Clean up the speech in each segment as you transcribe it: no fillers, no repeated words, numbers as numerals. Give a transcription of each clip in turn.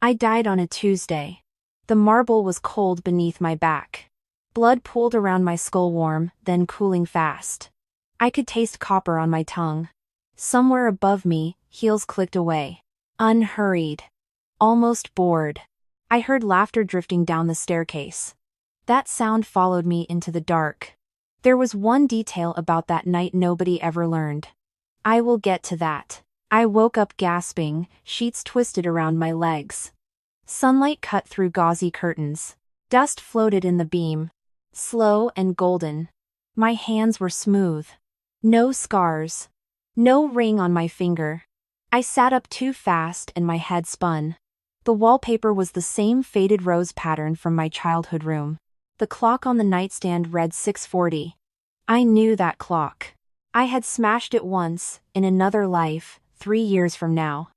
I died on a Tuesday. The marble was cold beneath my back. Blood pooled around my skull, warm, then cooling fast. I could taste copper on my tongue. Somewhere above me, heels clicked away. Unhurried. Almost bored. I heard laughter drifting down the staircase. That sound followed me into the dark. There was one detail about that night nobody ever learned. I will get to that. I woke up gasping, sheets twisted around my legs. Sunlight cut through gauzy curtains. Dust floated in the beam. Slow and golden. My hands were smooth. No scars. No ring on my finger. I sat up too fast and my head spun. The wallpaper was the same faded rose pattern from my childhood room. The clock on the nightstand read 6:40. I knew that clock. I had smashed it once, in another life, 3 years from now.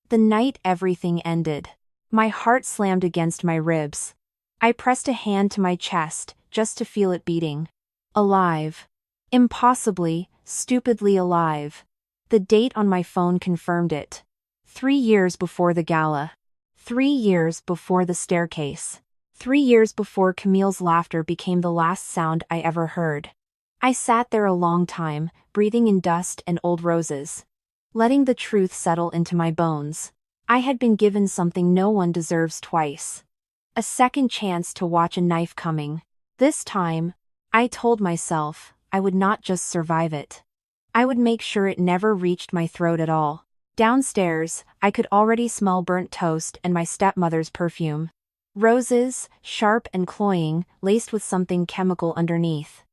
The night everything ended. My heart slammed against my ribs. I pressed a hand to my chest, just to feel it beating. Alive. Impossibly, stupidly alive. The date on my phone confirmed it. 3 years before the gala. 3 years before the staircase. 3 years before Camille's laughter became the last sound I ever heard. I sat there a long time, breathing in dust and old roses. Letting the truth settle into my bones. I had been given something no one deserves twice. A second chance to watch a knife coming. This time, I told myself, I would not just survive it. I would make sure it never reached my throat at all. Downstairs, I could already smell burnt toast and my stepmother's perfume. Roses, sharp and cloying, laced with something chemical underneath.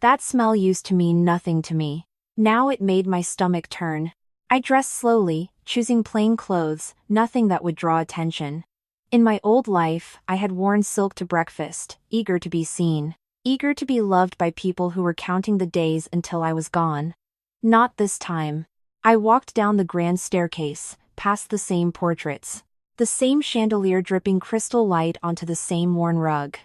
That smell used to mean nothing to me. Now it made my stomach turn. I dressed slowly, choosing plain clothes, nothing that would draw attention. In my old life, I had worn silk to breakfast, eager to be seen. Eager to be loved by people who were counting the days until I was gone. Not this time. I walked down the grand staircase, past the same portraits. The same chandelier dripping crystal light onto the same worn rug.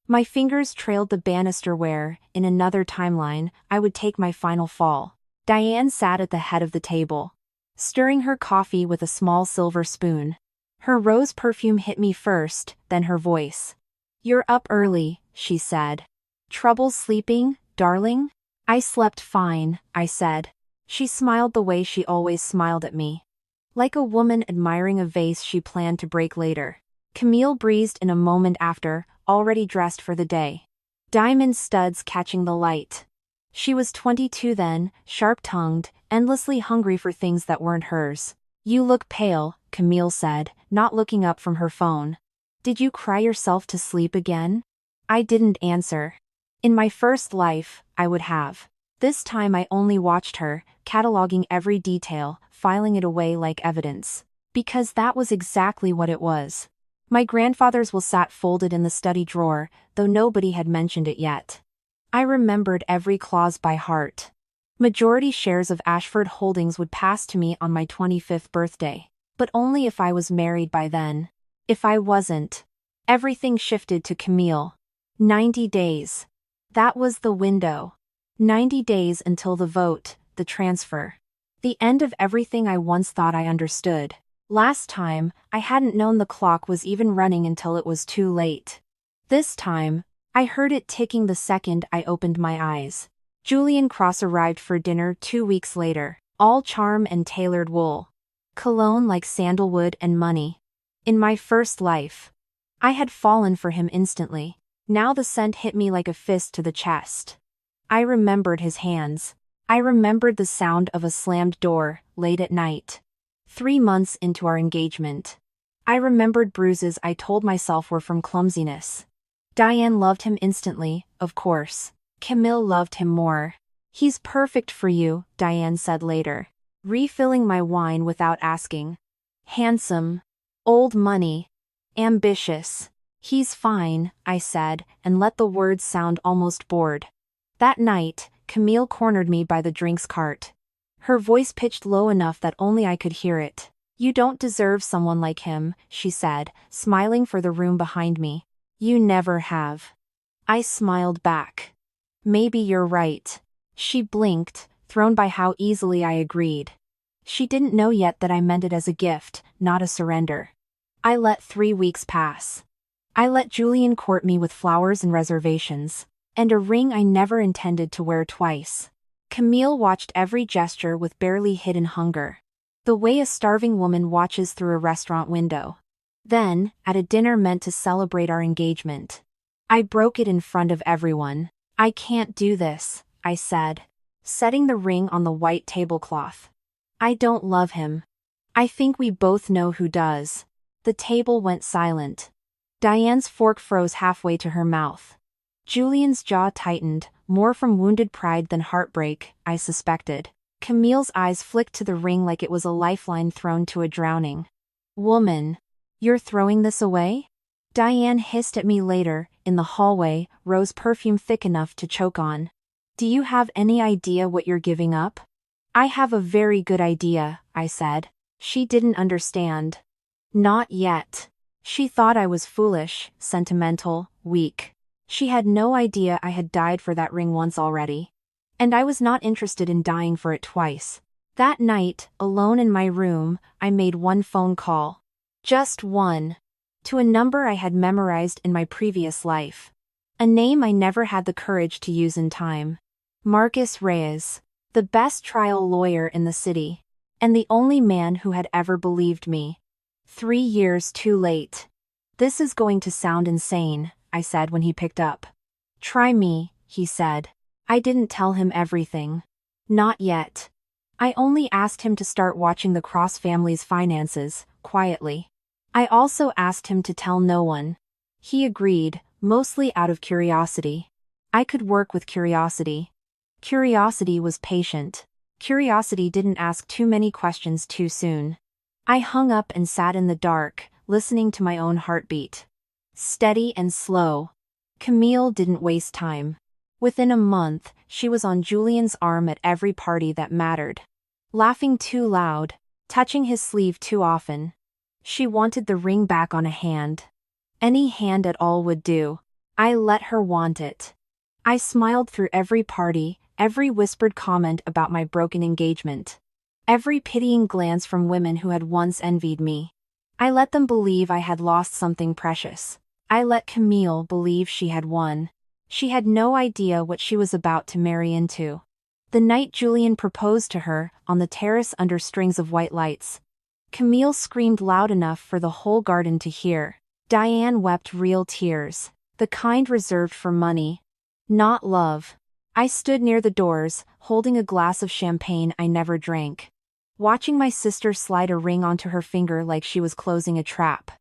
My fingers trailed the banister where, in another timeline, I would take my final fall. Diane sat at the head of the table, stirring her coffee with a small silver spoon. Her rose perfume hit me first, then her voice. "You're up early," she said. "Trouble sleeping, darling?" "I slept fine," I said. She smiled the way she always smiled at me. Like a woman admiring a vase she planned to break later. Camille breezed in a moment after, already dressed for the day. Diamond studs catching the light. She was 22 then, sharp-tongued, endlessly hungry for things that weren't hers. "You look pale," Camille said, not looking up from her phone. "Did you cry yourself to sleep again?" I didn't answer. In my first life, I would have. This time I only watched her, cataloging every detail, filing it away like evidence. Because that was exactly what it was. My grandfather's will sat folded in the study drawer, though nobody had mentioned it yet. I remembered every clause by heart. Majority shares of Ashford Holdings would pass to me on my 25th birthday. But only if I was married by then. If I wasn't. Everything shifted to Camille. 90 days. That was the window. 90 days until the vote, the transfer. The end of everything I once thought I understood. Last time, I hadn't known the clock was even running until it was too late. This time, I heard it ticking the second I opened my eyes. Julian Cross arrived for dinner 2 weeks later, all charm and tailored wool. Cologne like sandalwood and money. In my first life. I had fallen for him instantly. Now the scent hit me like a fist to the chest. I remembered his hands. I remembered the sound of a slammed door, late at night. 3 months into our engagement. I remembered bruises I told myself were from clumsiness. Diane loved him instantly, of course. Camille loved him more. "He's perfect for you," Diane said later, refilling my wine without asking. "Handsome. Old money. Ambitious. He's fine," I said, and let the words sound almost bored. That night, Camille cornered me by the drinks cart. Her voice pitched low enough that only I could hear it. "You don't deserve someone like him," she said, smiling for the room behind me. "You never have." I smiled back. "Maybe you're right." She blinked, thrown by how easily I agreed. She didn't know yet that I meant it as a gift, not a surrender. I let 3 weeks pass. I let Julian court me with flowers and reservations, and a ring I never intended to wear twice. Camille watched every gesture with barely hidden hunger. The way a starving woman watches through a restaurant window. Then, at a dinner meant to celebrate our engagement, I broke it in front of everyone. "I can't do this," I said, setting the ring on the white tablecloth. "I don't love him. I think we both know who does." The table went silent. Diane's fork froze halfway to her mouth. Julian's jaw tightened, more from wounded pride than heartbreak, I suspected. Camille's eyes flicked to the ring like it was a lifeline thrown to a drowning. "Woman, you're throwing this away?" Diane hissed at me later, in the hallway, rose perfume thick enough to choke on. "Do you have any idea what you're giving up?" "I have a very good idea," I said. She didn't understand. Not yet. She thought I was foolish, sentimental, weak. She had no idea I had died for that ring once already. And I was not interested in dying for it twice. That night, alone in my room, I made one phone call. Just one. To a number I had memorized in my previous life. A name I never had the courage to use in time. Marcus Reyes. The best trial lawyer in the city. And the only man who had ever believed me. 3 years too late. "This is going to sound insane," I said when he picked up. "Try me," he said. I didn't tell him everything. Not yet. I only asked him to start watching the Cross family's finances, quietly. I also asked him to tell no one. He agreed, mostly out of curiosity. I could work with curiosity. Curiosity was patient. Curiosity didn't ask too many questions too soon. I hung up and sat in the dark, listening to my own heartbeat. Steady and slow. Camille didn't waste time. Within a month, she was on Julian's arm at every party that mattered. Laughing too loud, touching his sleeve too often. She wanted the ring back on a hand. Any hand at all would do. I let her want it. I smiled through every party, every whispered comment about my broken engagement. Every pitying glance from women who had once envied me. I let them believe I had lost something precious. I let Camille believe she had won. She had no idea what she was about to marry into. The night Julian proposed to her, on the terrace under strings of white lights, Camille screamed loud enough for the whole garden to hear. Diane wept real tears, the kind reserved for money, not love. I stood near the doors, holding a glass of champagne I never drank, watching my sister slide a ring onto her finger like she was closing a trap.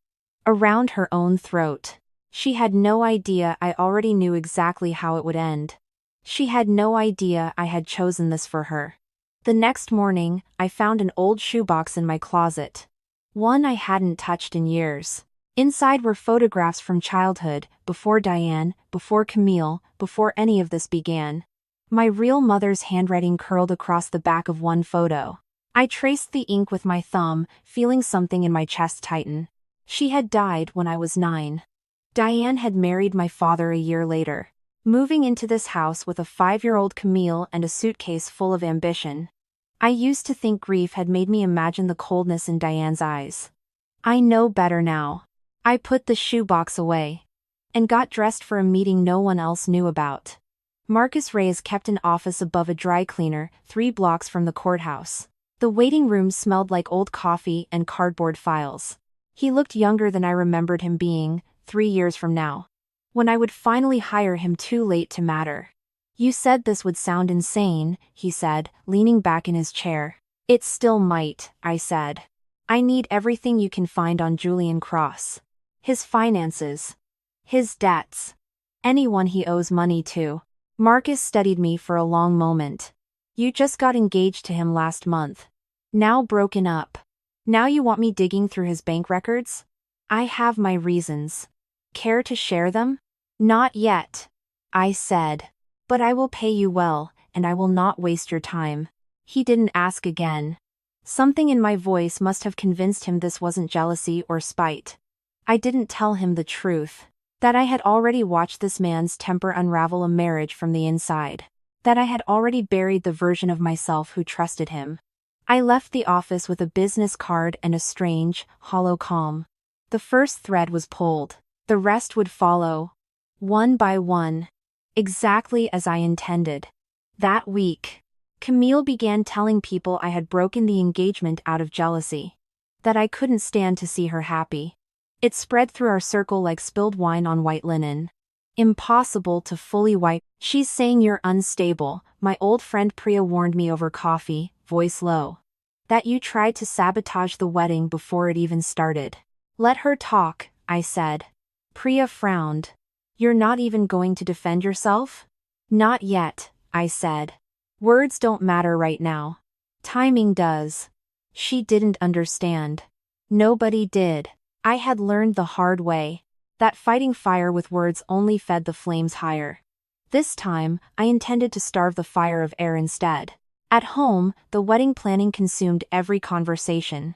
Around her own throat. She had no idea I already knew exactly how it would end. She had no idea I had chosen this for her. The next morning, I found an old shoebox in my closet. One I hadn't touched in years. Inside were photographs from childhood, before Diane, before Camille, before any of this began. My real mother's handwriting curled across the back of one photo. I traced the ink with my thumb, feeling something in my chest tighten. She had died when I was 9. Diane had married my father a year later, moving into this house with a 5-year-old Camille and a suitcase full of ambition. I used to think grief had made me imagine the coldness in Diane's eyes. I know better now. I put the shoebox away and got dressed for a meeting no one else knew about. Marcus Reyes kept an office above a dry cleaner, 3 blocks from the courthouse. The waiting room smelled like old coffee and cardboard files. He looked younger than I remembered him being, 3 years from now. When I would finally hire him too late to matter. "You said this would sound insane," he said, leaning back in his chair. "It still might," I said. "I need everything you can find on Julian Cross. His finances. His debts. Anyone he owes money to." Marcus studied me for a long moment. "You just got engaged to him last month. Now broken up. Now you want me digging through his bank records?" "I have my reasons. Care to share them?" "Not yet," I said. "But I will pay you well, and I will not waste your time." He didn't ask again. Something in my voice must have convinced him this wasn't jealousy or spite. I didn't tell him the truth. That I had already watched this man's temper unravel a marriage from the inside. That I had already buried the version of myself who trusted him. I left the office with a business card and a strange, hollow calm. The first thread was pulled. The rest would follow. One by one. Exactly as I intended. That week, Camille began telling people I had broken the engagement out of jealousy. That I couldn't stand to see her happy. It spread through our circle like spilled wine on white linen. Impossible to fully wipe. She's saying you're unstable, my old friend Priya warned me over coffee, voice low. That you tried to sabotage the wedding before it even started. Let her talk, I said. Priya frowned. You're not even going to defend yourself? Not yet, I said. Words don't matter right now. Timing does. She didn't understand. Nobody did. I had learned the hard way. That fighting fire with words only fed the flames higher. This time, I intended to starve the fire of air instead. At home, the wedding planning consumed every conversation.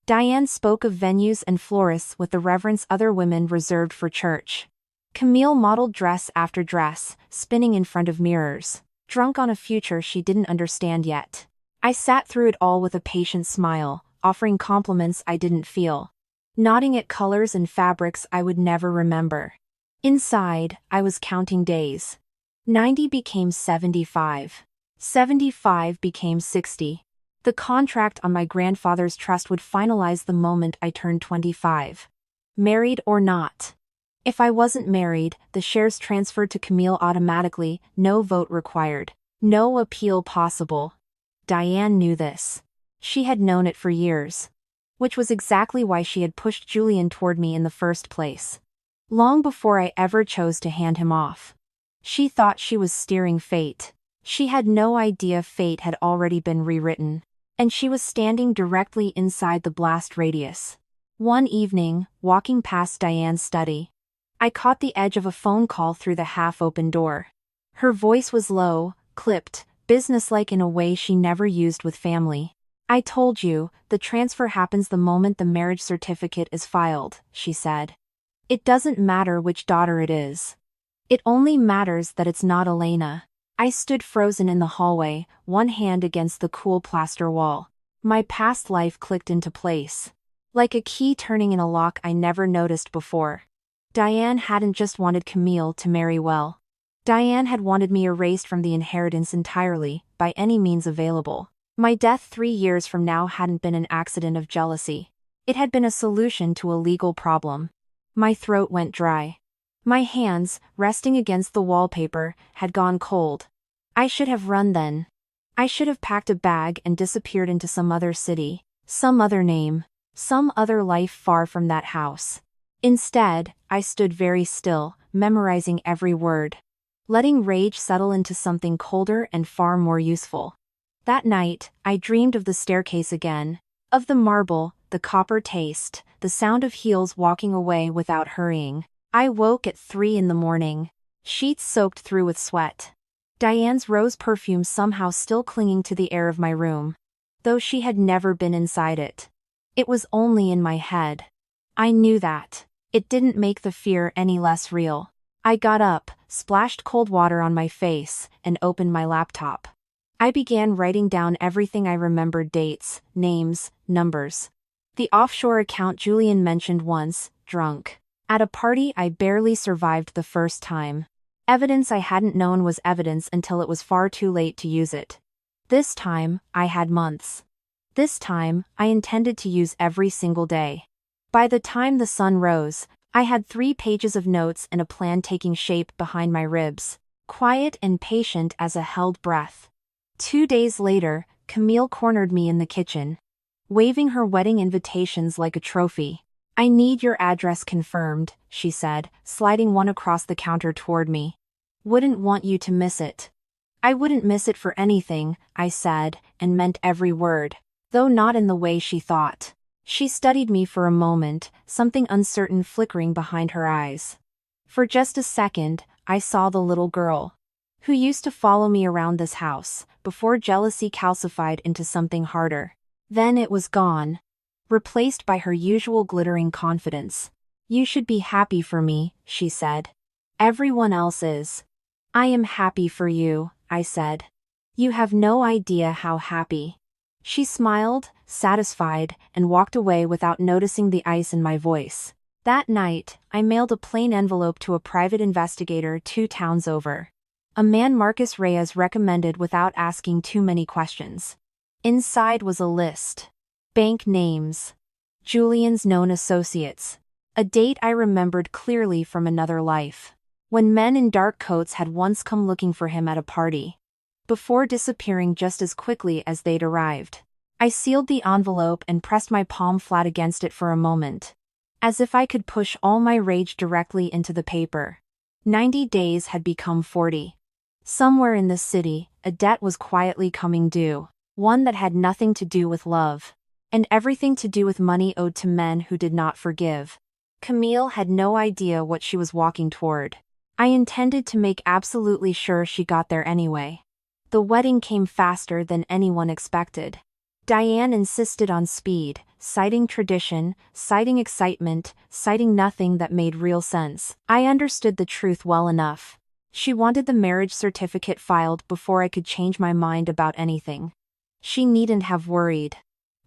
Diane spoke of venues and florists with the reverence other women reserved for church. Camille modeled dress after dress, spinning in front of mirrors, drunk on a future she didn't understand yet. I sat through it all with a patient smile, offering compliments I didn't feel. Nodding at colors and fabrics I would never remember. Inside, I was counting days. 90 became 75. 75 became 60. The contract on my grandfather's trust would finalize the moment I turned 25. Married or not. If I wasn't married, the shares transferred to Camille automatically, no vote required. No appeal possible. Diane knew this. She had known it for years. Which was exactly why she had pushed Julian toward me in the first place. Long before I ever chose to hand him off. She thought she was steering fate. She had no idea fate had already been rewritten. And she was standing directly inside the blast radius. One evening, walking past Diane's study, I caught the edge of a phone call through the half-open door. Her voice was low, clipped, businesslike in a way she never used with family. I told you, the transfer happens the moment the marriage certificate is filed, she said. It doesn't matter which daughter it is. It only matters that it's not Elena. I stood frozen in the hallway, one hand against the cool plaster wall. My past life clicked into place. Like a key turning in a lock I never noticed before. Diane hadn't just wanted Camille to marry well. Diane had wanted me erased from the inheritance entirely, by any means available. My death 3 years from now hadn't been an accident of jealousy. It had been a solution to a legal problem. My throat went dry. My hands, resting against the wallpaper, had gone cold. I should have run then. I should have packed a bag and disappeared into some other city, some other name, some other life far from that house. Instead, I stood very still, memorizing every word. Letting rage settle into something colder and far more useful. That night, I dreamed of the staircase again. Of the marble, the copper taste, the sound of heels walking away without hurrying. I woke at 3 in the morning. Sheets soaked through with sweat. Diane's rose perfume somehow still clinging to the air of my room. Though she had never been inside it. It was only in my head. I knew that. It didn't make the fear any less real. I got up, splashed cold water on my face, and opened my laptop. I began writing down everything I remembered: dates, names, numbers. The offshore account Julian mentioned once, drunk. At a party I barely survived the first time. Evidence I hadn't known was evidence until it was far too late to use it. This time, I had months. This time, I intended to use every single day. By the time the sun rose, I had 3 pages of notes and a plan taking shape behind my ribs, quiet and patient as a held breath. 2 days later, Camille cornered me in the kitchen, waving her wedding invitations like a trophy. "I need your address confirmed," she said, sliding one across the counter toward me. "Wouldn't want you to miss it." "I wouldn't miss it for anything," I said, and meant every word, though not in the way she thought. She studied me for a moment, something uncertain flickering behind her eyes. For just a second, I saw the little girl who used to follow me around this house, before jealousy calcified into something harder. Then it was gone, replaced by her usual glittering confidence. "You should be happy for me," she said. "Everyone else is." "I am happy for you," I said. "You have no idea how happy." She smiled, satisfied, and walked away without noticing the ice in my voice. That night, I mailed a plain envelope to a private investigator 2 towns over. A man Marcus Reyes recommended without asking too many questions. Inside was a list. Bank names. Julian's known associates. A date I remembered clearly from another life. When men in dark coats had once come looking for him at a party. Before disappearing just as quickly as they'd arrived. I sealed the envelope and pressed my palm flat against it for a moment. As if I could push all my rage directly into the paper. 90 days had become 40. Somewhere in this city, a debt was quietly coming due. One that had nothing to do with love. And everything to do with money owed to men who did not forgive. Camille had no idea what she was walking toward. I intended to make absolutely sure she got there anyway. The wedding came faster than anyone expected. Diane insisted on speed, citing tradition, citing excitement, citing nothing that made real sense. I understood the truth well enough. She wanted the marriage certificate filed before I could change my mind about anything. She needn't have worried.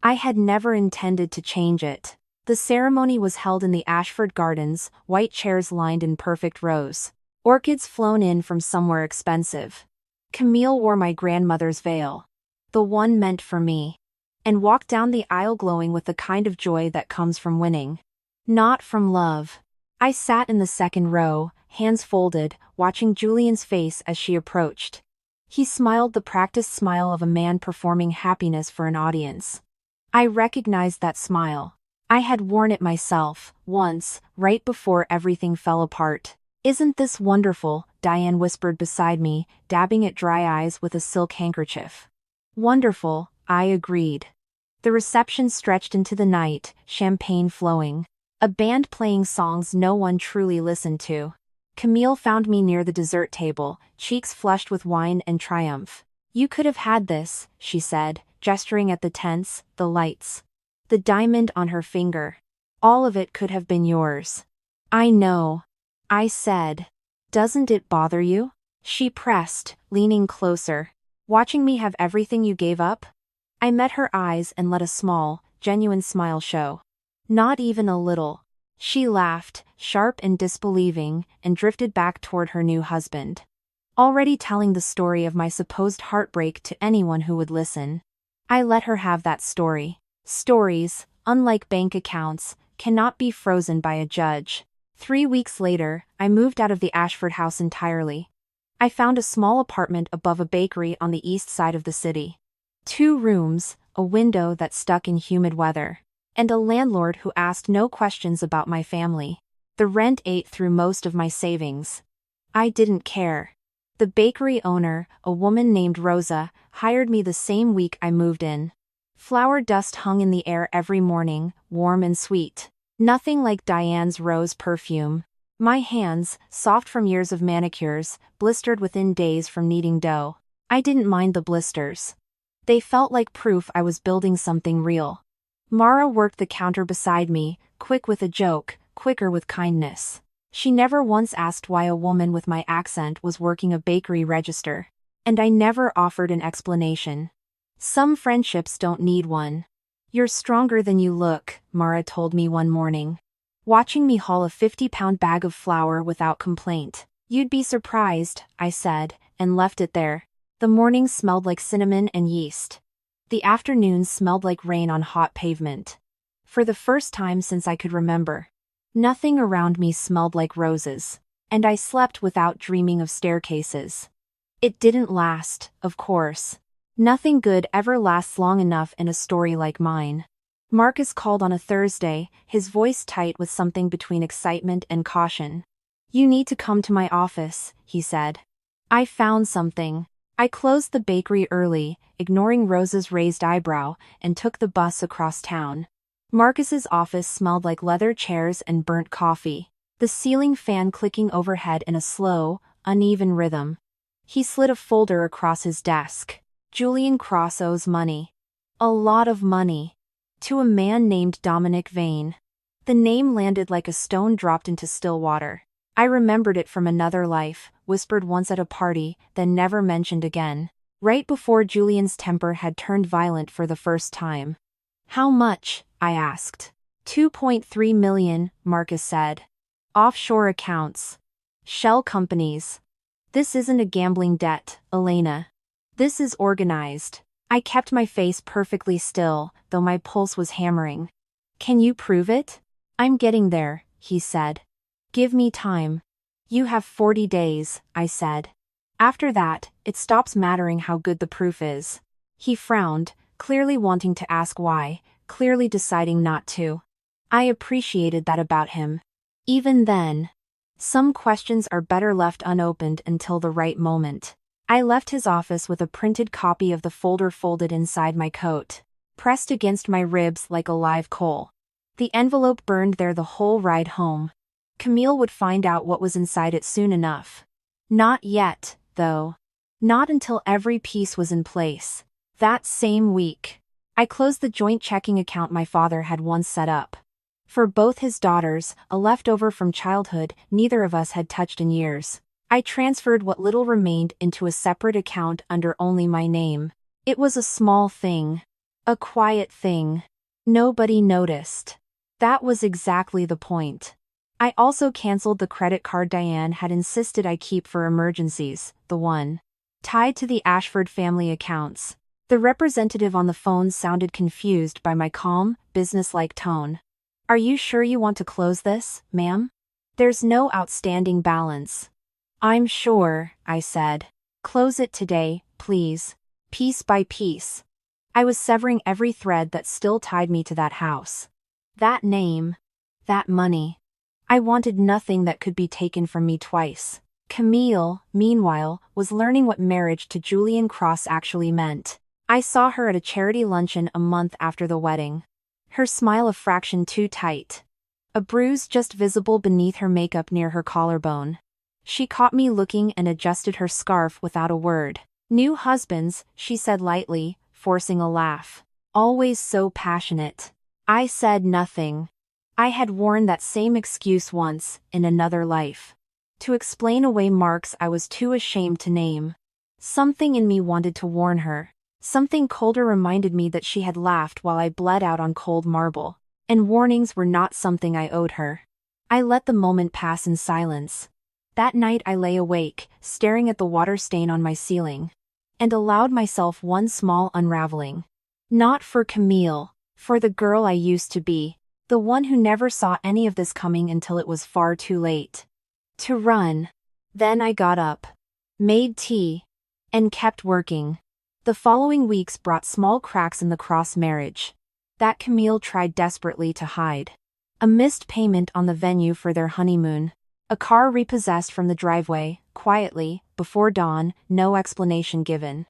I had never intended to change it. The ceremony was held in the Ashford Gardens, white chairs lined in perfect rows. Orchids flown in from somewhere expensive. Camille wore my grandmother's veil. The one meant for me. And walked down the aisle glowing with the kind of joy that comes from winning. Not from love. I sat in the second row, hands folded, watching Julian's face as she approached. He smiled the practiced smile of a man performing happiness for an audience. I recognized that smile. I had worn it myself, once, right before everything fell apart. "Isn't this wonderful?" Diane whispered beside me, dabbing at dry eyes with a silk handkerchief. "Wonderful," I agreed. The reception stretched into the night, champagne flowing. A band playing songs no one truly listened to. Camille found me near the dessert table, cheeks flushed with wine and triumph. "You could have had this," she said, gesturing at the tents, the lights. The diamond on her finger. "All of it could have been yours." "I know," I said. "Doesn't it bother you?" She pressed, leaning closer. "Watching me have everything you gave up?" I met her eyes and let a small, genuine smile show. "Not even a little." She laughed, sharp and disbelieving, and drifted back toward her new husband. Already telling the story of my supposed heartbreak to anyone who would listen. I let her have that story. Stories, unlike bank accounts, cannot be frozen by a judge. 3 weeks later, I moved out of the Ashford house entirely. I found a small apartment above a bakery on the east side of the city. 2 rooms, a window that stuck in humid weather, and a landlord who asked no questions about my family. The rent ate through most of my savings. I didn't care. The bakery owner, a woman named Rosa, hired me the same week I moved in. Flower dust hung in the air every morning, warm and sweet. Nothing like Diane's rose perfume. My hands, soft from years of manicures, blistered within days from kneading dough. I didn't mind the blisters. They felt like proof I was building something real. Mara worked the counter beside me, quick with a joke, quicker with kindness. She never once asked why a woman with my accent was working a bakery register. And I never offered an explanation. Some friendships don't need one. "You're stronger than you look," Mara told me one morning. Watching me haul a 50-pound bag of flour without complaint. "You'd be surprised," I said, and left it there. The mornings smelled like cinnamon and yeast. The afternoons smelled like rain on hot pavement. For the first time since I could remember. Nothing around me smelled like roses. And I slept without dreaming of staircases. It didn't last, of course. Nothing good ever lasts long enough in a story like mine. Marcus called on a Thursday, his voice tight with something between excitement and caution. "You need to come to my office," he said. "I found something." I closed the bakery early, ignoring Rosa's raised eyebrow, and took the bus across town. Marcus's office smelled like leather chairs and burnt coffee, the ceiling fan clicking overhead in a slow, uneven rhythm. He slid a folder across his desk. "Julian Cross owes money. A lot of money. To a man named Dominic Vane." The name landed like a stone dropped into still water. I remembered it from another life, whispered once at a party, then never mentioned again. Right before Julian's temper had turned violent for the first time. "How much?" I asked. 2.3 million, Marcus said. Offshore accounts. Shell companies. This isn't a gambling debt, Elena. This is organized. I kept my face perfectly still, though my pulse was hammering. Can you prove it? I'm getting there, he said. Give me time. You have 40 days, I said. After that, it stops mattering how good the proof is. He frowned, clearly wanting to ask why, clearly deciding not to. I appreciated that about him. Even then, some questions are better left unopened until the right moment. I left his office with a printed copy of the folder folded inside my coat, pressed against my ribs like a live coal. The envelope burned there the whole ride home. Camille would find out what was inside it soon enough. Not yet, though. Not until every piece was in place. That same week, I closed the joint checking account my father had once set up. For both his daughters, a leftover from childhood neither of us had touched in years. I transferred what little remained into a separate account under only my name. It was a small thing. A quiet thing. Nobody noticed. That was exactly the point. I also canceled the credit card Diane had insisted I keep for emergencies, the one tied to the Ashford family accounts. The representative on the phone sounded confused by my calm, businesslike tone. Are you sure you want to close this, ma'am? There's no outstanding balance. I'm sure, I said. Close it today, please. Piece by piece. I was severing every thread that still tied me to that house. That name. That money. I wanted nothing that could be taken from me twice. Camille, meanwhile, was learning what marriage to Julian Cross actually meant. I saw her at a charity luncheon a month after the wedding. Her smile a fraction too tight. A bruise just visible beneath her makeup near her collarbone. She caught me looking and adjusted her scarf without a word. New husbands, she said lightly, forcing a laugh. Always so passionate. I said nothing. I had worn that same excuse once, in another life. To explain away marks I was too ashamed to name. Something in me wanted to warn her. Something colder reminded me that she had laughed while I bled out on cold marble. And warnings were not something I owed her. I let the moment pass in silence. That night I lay awake, staring at the water stain on my ceiling. And allowed myself one small unraveling. Not for Camille, for the girl I used to be. The one who never saw any of this coming until it was far too late. To run. Then I got up. Made tea. And kept working. The following weeks brought small cracks in the Cross marriage. That Camille tried desperately to hide. A missed payment on the venue for their honeymoon. A car repossessed from the driveway, quietly, before dawn, no explanation given.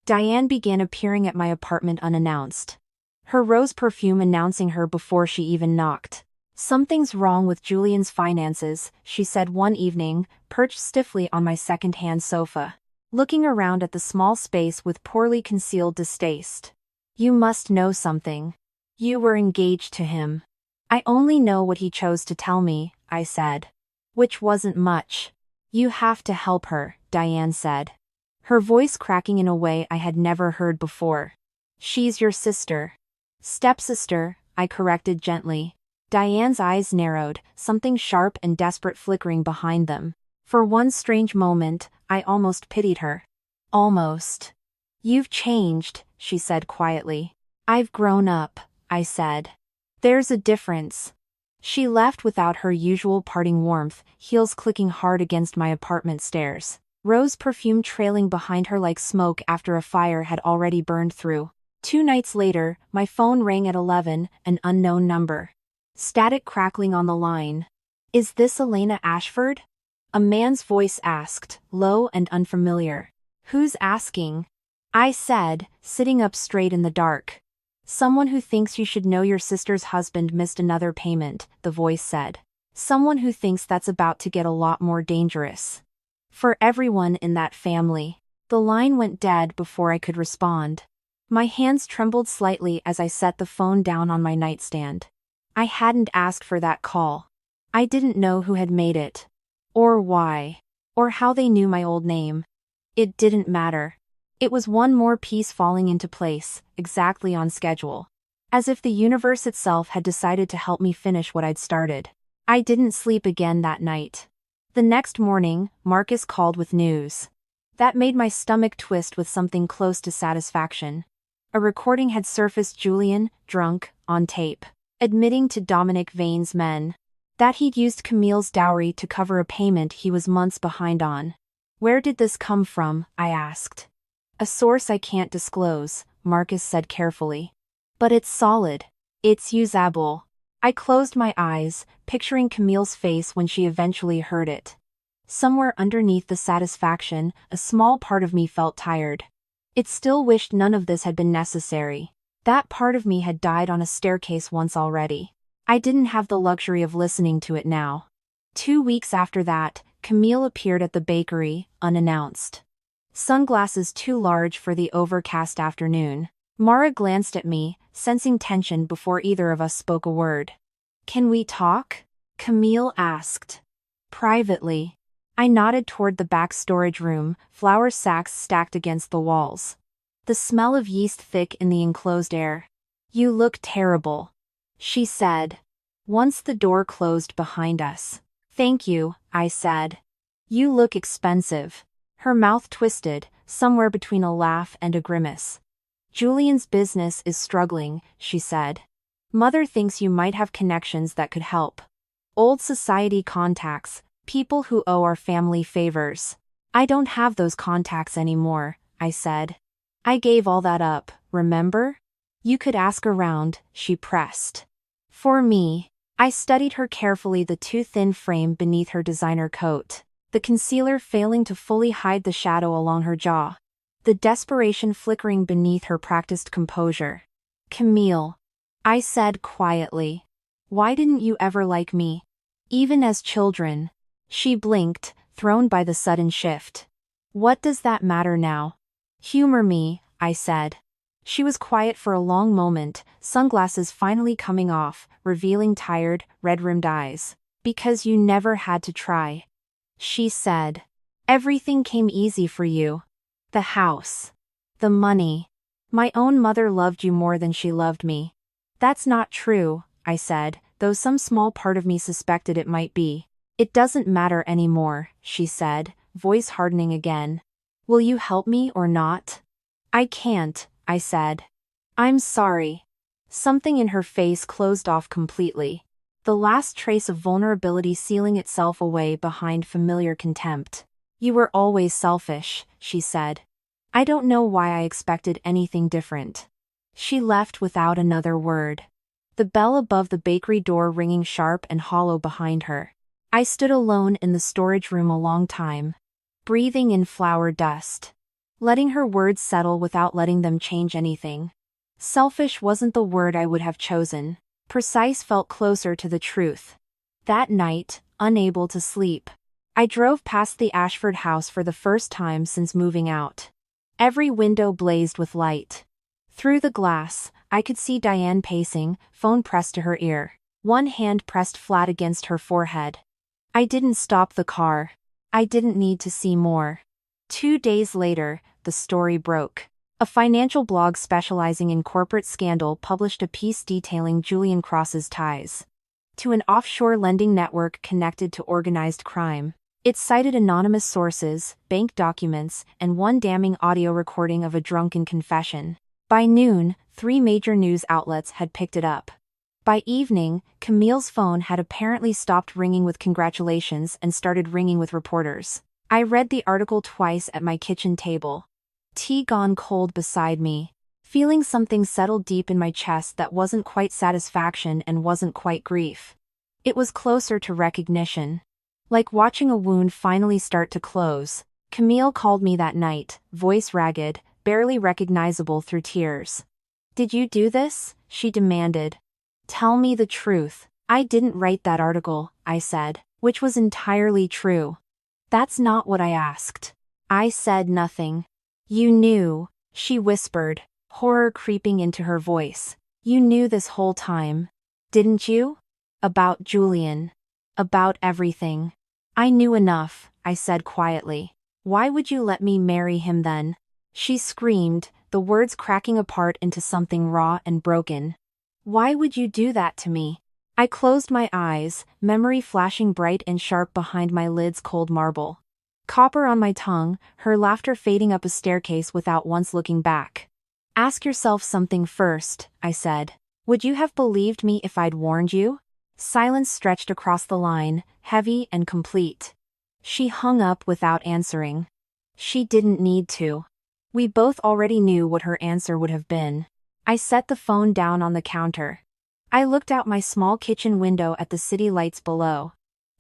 Diane began appearing at my apartment unannounced. Her rose perfume announcing her before she even knocked. Something's wrong with Julian's finances, she said one evening, perched stiffly on my second-hand sofa, looking around at the small space with poorly concealed distaste. You must know something. You were engaged to him. I only know what he chose to tell me, I said. Which wasn't much. You have to help her, Diane said. Her voice cracking in a way I had never heard before. She's your sister. Stepsister, I corrected gently. Diane's eyes narrowed, something sharp and desperate flickering behind them. For one strange moment, I almost pitied her. Almost. You've changed, she said quietly. I've grown up, I said. There's a difference. She left without her usual parting warmth, heels clicking hard against my apartment stairs. Rose perfume trailing behind her like smoke after a fire had already burned through. 2 nights later, my phone rang at 11, an unknown number. Static crackling on the line. Is this Elena Ashford? A man's voice asked, low and unfamiliar. Who's asking? I said, sitting up straight in the dark. Someone who thinks you should know your sister's husband missed another payment, the voice said. Someone who thinks that's about to get a lot more dangerous. For everyone in that family. The line went dead before I could respond. My hands trembled slightly as I set the phone down on my nightstand. I hadn't asked for that call. I didn't know who had made it. Or why. Or how they knew my old name. It didn't matter. It was one more piece falling into place, exactly on schedule. as if the universe itself had decided to help me finish what I'd started. I didn't sleep again that night. The next morning, Marcus called with news. That made my stomach twist with something close to satisfaction. A recording had surfaced Julian, drunk, on tape, admitting to Dominic Vane's men that he'd used Camille's dowry to cover a payment he was months behind on. Where did this come from? I asked. A source I can't disclose, Marcus said carefully. But it's solid. It's usable. I closed my eyes, picturing Camille's face when she eventually heard it. Somewhere underneath the satisfaction, a small part of me felt tired. It still wished none of this had been necessary. That part of me had died on a staircase once already. I didn't have the luxury of listening to it now. 2 weeks after that, Camille appeared at the bakery, unannounced. Sunglasses too large for the overcast afternoon. Mara glanced at me, sensing tension before either of us spoke a word. "Can we talk?" Camille asked. "Privately." I nodded toward the back storage room, flour sacks stacked against the walls. The smell of yeast thick in the enclosed air. "You look terrible," she said, once the door closed behind us. "Thank you," I said. "You look expensive." Her mouth twisted, somewhere between a laugh and a grimace. "Julian's business is struggling," she said. "Mother thinks you might have connections that could help. Old society contacts, people who owe our family favors." "I don't have those contacts anymore," I said. "I gave all that up, remember?" "You could ask around," she pressed. "For me." I studied her carefully, the too thin frame beneath her designer coat, the concealer failing to fully hide the shadow along her jaw, the desperation flickering beneath her practiced composure. "Camille," I said quietly, "why didn't you ever like me? Even as children?" She blinked, thrown by the sudden shift. "What does that matter now?" "Humor me," I said. She was quiet for a long moment, sunglasses finally coming off, revealing tired, red-rimmed eyes. "Because you never had to try," she said. "Everything came easy for you. The house. The money. My own mother loved you more than she loved me." "That's not true," I said, though some small part of me suspected it might be. "It doesn't matter anymore," she said, voice hardening again. "Will you help me or not?" "I can't," I said. "I'm sorry." Something in her face closed off completely, the last trace of vulnerability sealing itself away behind familiar contempt. "You were always selfish," she said. "I don't know why I expected anything different." She left without another word, the bell above the bakery door ringing sharp and hollow behind her. I stood alone in the storage room a long time, breathing in flour dust, letting her words settle without letting them change anything. Selfish wasn't the word I would have chosen. Precise felt closer to the truth. That night, unable to sleep, I drove past the Ashford house for the first time since moving out. Every window blazed with light. Through the glass, I could see Diane pacing, phone pressed to her ear, one hand pressed flat against her forehead. I didn't stop the car. I didn't need to see more. 2 days later, the story broke. A financial blog specializing in corporate scandal published a piece detailing Julian Cross's ties to an offshore lending network connected to organized crime. It cited anonymous sources, bank documents, and one damning audio recording of a drunken confession. By noon, 3 major news outlets had picked it up. By evening, Camille's phone had apparently stopped ringing with congratulations and started ringing with reporters. I read the article twice at my kitchen table. Tea gone cold beside me, feeling something settle deep in my chest that wasn't quite satisfaction and wasn't quite grief. It was closer to recognition. Like watching a wound finally start to close. Camille called me that night, voice ragged, barely recognizable through tears. "Did you do this?" she demanded. "Tell me the truth." "I didn't write that article," I said, which was entirely true. "That's not what I asked." I said nothing. "You knew," she whispered, horror creeping into her voice. "You knew this whole time, didn't you? About Julian. About everything." "I knew enough," I said quietly. "Why would you let me marry him then?" She screamed, the words cracking apart into something raw and broken. Why would you do that to me? I closed my eyes, memory flashing bright and sharp behind my lid's cold marble. Copper on my tongue, her laughter fading up a staircase without once looking back. Ask yourself something first, I said. Would you have believed me if I'd warned you? Silence stretched across the line, heavy and complete. She hung up without answering. She didn't need to. We both already knew what her answer would have been. I set the phone down on the counter. I looked out my small kitchen window at the city lights below.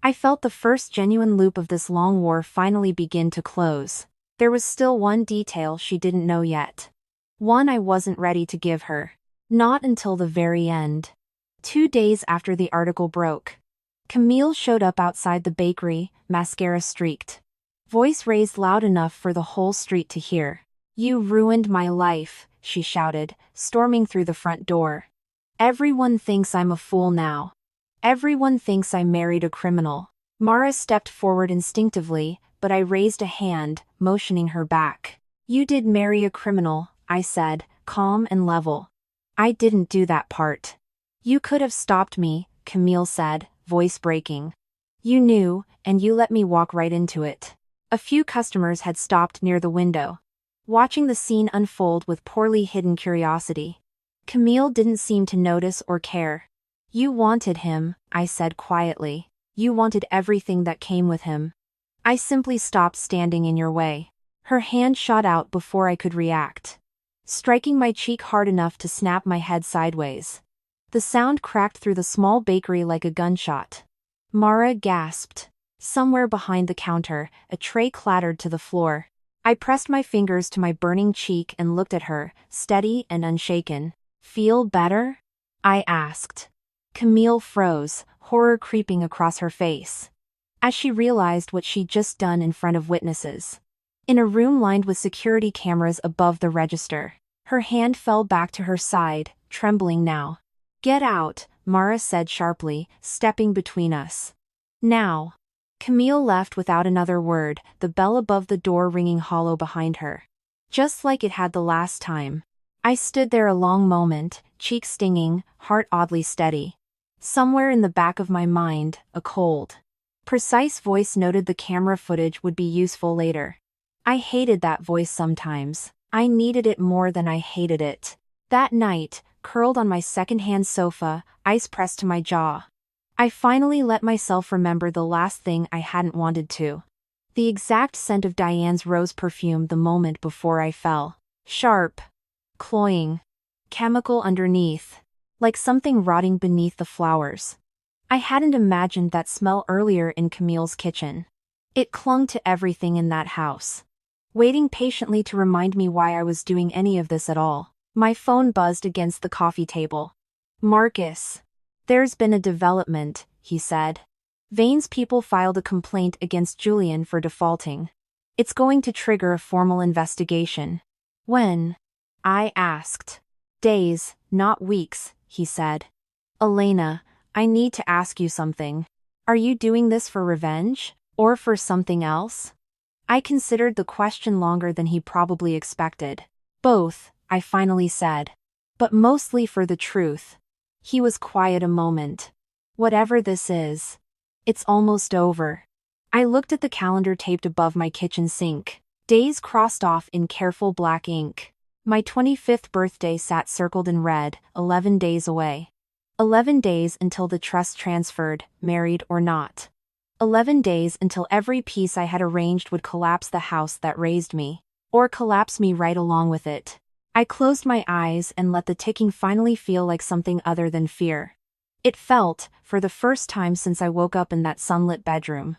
I felt the first genuine loop of this long war finally begin to close. There was still one detail she didn't know yet. One I wasn't ready to give her. Not until the very end. 2 days after the article broke. Camille showed up outside the bakery, mascara streaked. Voice raised loud enough for the whole street to hear. You ruined my life, she shouted, storming through the front door. Everyone thinks I'm a fool now. Everyone thinks I married a criminal. Mara stepped forward instinctively, but I raised a hand, motioning her back. You did marry a criminal, I said, calm and level. I didn't do that part. You could have stopped me, Camille said, voice breaking. You knew, and you let me walk right into it. A few customers had stopped near the window, watching the scene unfold with poorly hidden curiosity. Camille didn't seem to notice or care. You wanted him, I said quietly. You wanted everything that came with him. I simply stopped standing in your way. Her hand shot out before I could react, striking my cheek hard enough to snap my head sideways. The sound cracked through the small bakery like a gunshot. Mara gasped. Somewhere behind the counter, a tray clattered to the floor. I pressed my fingers to my burning cheek and looked at her, steady and unshaken. Feel better? I asked. Camille froze, horror creeping across her face, as she realized what she'd just done in front of witnesses. In a room lined with security cameras above the register, her hand fell back to her side, trembling now. Get out, Mara said sharply, stepping between us. Now. Camille left without another word, the bell above the door ringing hollow behind her. Just like it had the last time. I stood there a long moment, cheek stinging, heart oddly steady. Somewhere in the back of my mind, a cold, precise voice noted the camera footage would be useful later. I hated that voice sometimes. I needed it more than I hated it. That night, curled on my second-hand sofa, ice pressed to my jaw, I finally let myself remember the last thing I hadn't wanted to. The exact scent of Diane's rose perfume the moment before I fell. Sharp. Cloying. Chemical underneath. Like something rotting beneath the flowers. I hadn't imagined that smell earlier in Camille's kitchen. It clung to everything in that house, waiting patiently to remind me why I was doing any of this at all. My phone buzzed against the coffee table. Marcus. There's been a development, he said. Vane's people filed a complaint against Julian for defaulting. It's going to trigger a formal investigation. When? I asked. Days, not weeks, he said. Elena, I need to ask you something. Are you doing this for revenge, or for something else? I considered the question longer than he probably expected. Both, I finally said. But mostly for the truth. He was quiet a moment. Whatever this is, it's almost over. I looked at the calendar taped above my kitchen sink. Days crossed off in careful black ink. My 25th birthday sat circled in red, 11 days away. 11 days until the trust transferred, married or not. 11 days until every piece I had arranged would collapse the house that raised me. Or collapse me right along with it. I closed my eyes and let the ticking finally feel like something other than fear. It felt, for the first time since I woke up in that sunlit bedroom,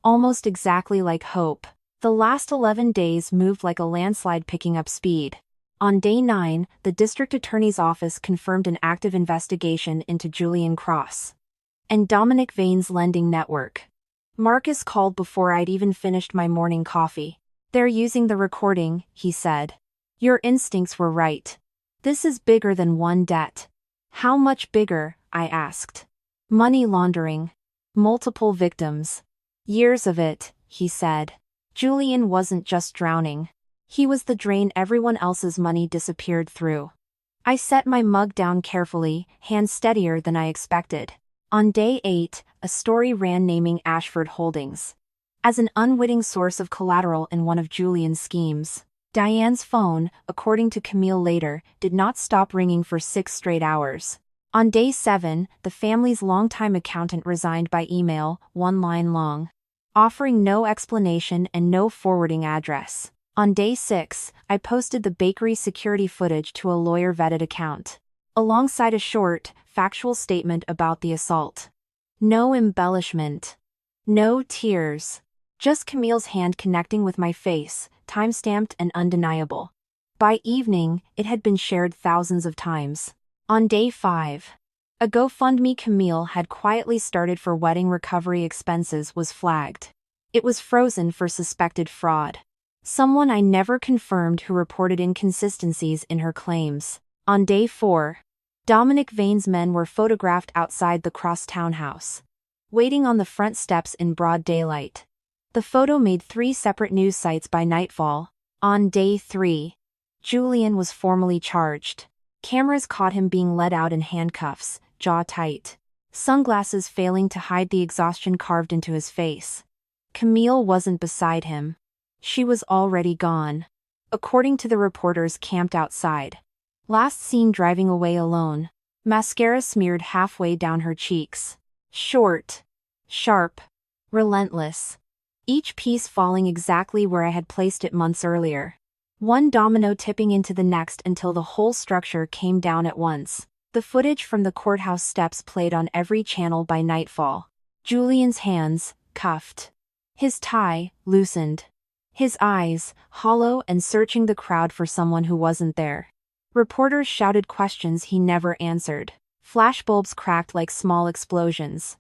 almost exactly like hope. The last 11 days moved like a landslide picking up speed. On day 9, the district attorney's office confirmed an active investigation into Julian Cross and Dominic Vane's lending network. Marcus called before I'd even finished my morning coffee. They're using the recording, he said. Your instincts were right. This is bigger than one debt. How much bigger? I asked. Money laundering. Multiple victims. Years of it, he said. Julian wasn't just drowning. He was the drain everyone else's money disappeared through. I set my mug down carefully, hands steadier than I expected. On day 8, a story ran naming Ashford Holdings as an unwitting source of collateral in one of Julian's schemes. Diane's phone, according to Camille later, did not stop ringing for 6 straight hours. On day 7, the family's longtime accountant resigned by email, 1 line long, offering no explanation and no forwarding address. On day 6, I posted the bakery security footage to a lawyer-vetted account, alongside a short, factual statement about the assault. No embellishment. No tears. Just Camille's hand connecting with my face, time-stamped and undeniable. By evening, it had been shared thousands of times. On day 5, a GoFundMe Camille had quietly started for wedding recovery expenses was flagged. It was frozen for suspected fraud. Someone I never confirmed who reported inconsistencies in her claims. On day 4, Dominic Vane's men were photographed outside the crosstown house, waiting on the front steps in broad daylight. The photo made 3 separate news sites by nightfall. On day 3, Julian was formally charged. Cameras caught him being led out in handcuffs, jaw tight, sunglasses failing to hide the exhaustion carved into his face. Camille wasn't beside him. She was already gone, according to the reporters camped outside. Last seen driving away alone, mascara smeared halfway down her cheeks. Short, sharp, relentless. Each piece falling exactly where I had placed it months earlier. One domino tipping into the next until the whole structure came down at once. The footage from the courthouse steps played on every channel by nightfall. Julian's hands, cuffed. His tie, loosened. His eyes, hollow and searching the crowd for someone who wasn't there. Reporters shouted questions he never answered. Flashbulbs cracked like small explosions.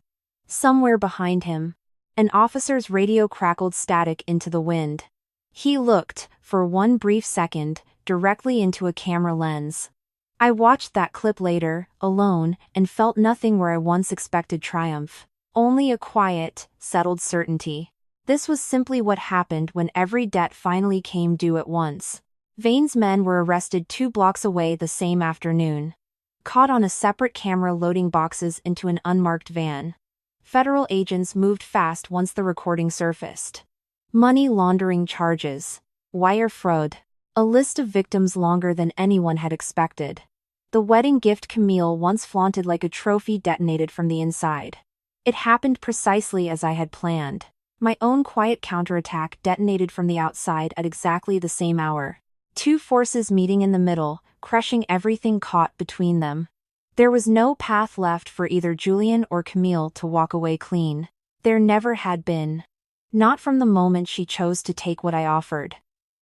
Somewhere behind him, an officer's radio crackled static into the wind. He looked, for one brief second, directly into a camera lens. I watched that clip later, alone, and felt nothing where I once expected triumph. Only a quiet, settled certainty. This was simply what happened when every debt finally came due at once. Vane's men were arrested 2 blocks away the same afternoon, caught on a separate camera loading boxes into an unmarked van. Federal agents moved fast once the recording surfaced. Money laundering charges, wire fraud, a list of victims longer than anyone had expected. The wedding gift Camille once flaunted like a trophy detonated from the inside. It happened precisely as I had planned. My own quiet counterattack detonated from the outside at exactly the same hour. 2 forces meeting in the middle, crushing everything caught between them. There was no path left for either Julian or Camille to walk away clean. There never had been. Not from the moment she chose to take what I offered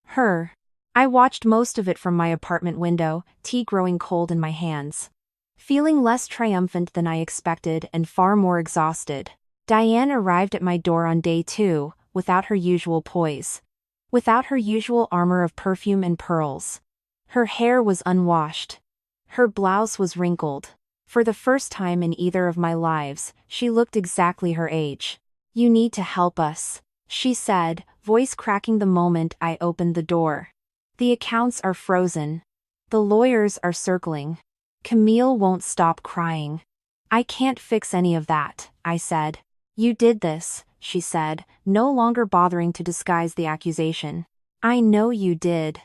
her. I watched most of it from my apartment window, tea growing cold in my hands. Feeling less triumphant than I expected and far more exhausted. Diane arrived at my door on day 2, without her usual poise. Without her usual armor of perfume and pearls. Her hair was unwashed. Her blouse was wrinkled. For the first time in either of my lives, she looked exactly her age. "You need to help us," she said, voice cracking the moment I opened the door. "The accounts are frozen. The lawyers are circling. Camille won't stop crying." "I can't fix any of that," I said. "You did this," she said, no longer bothering to disguise the accusation. "I know you did.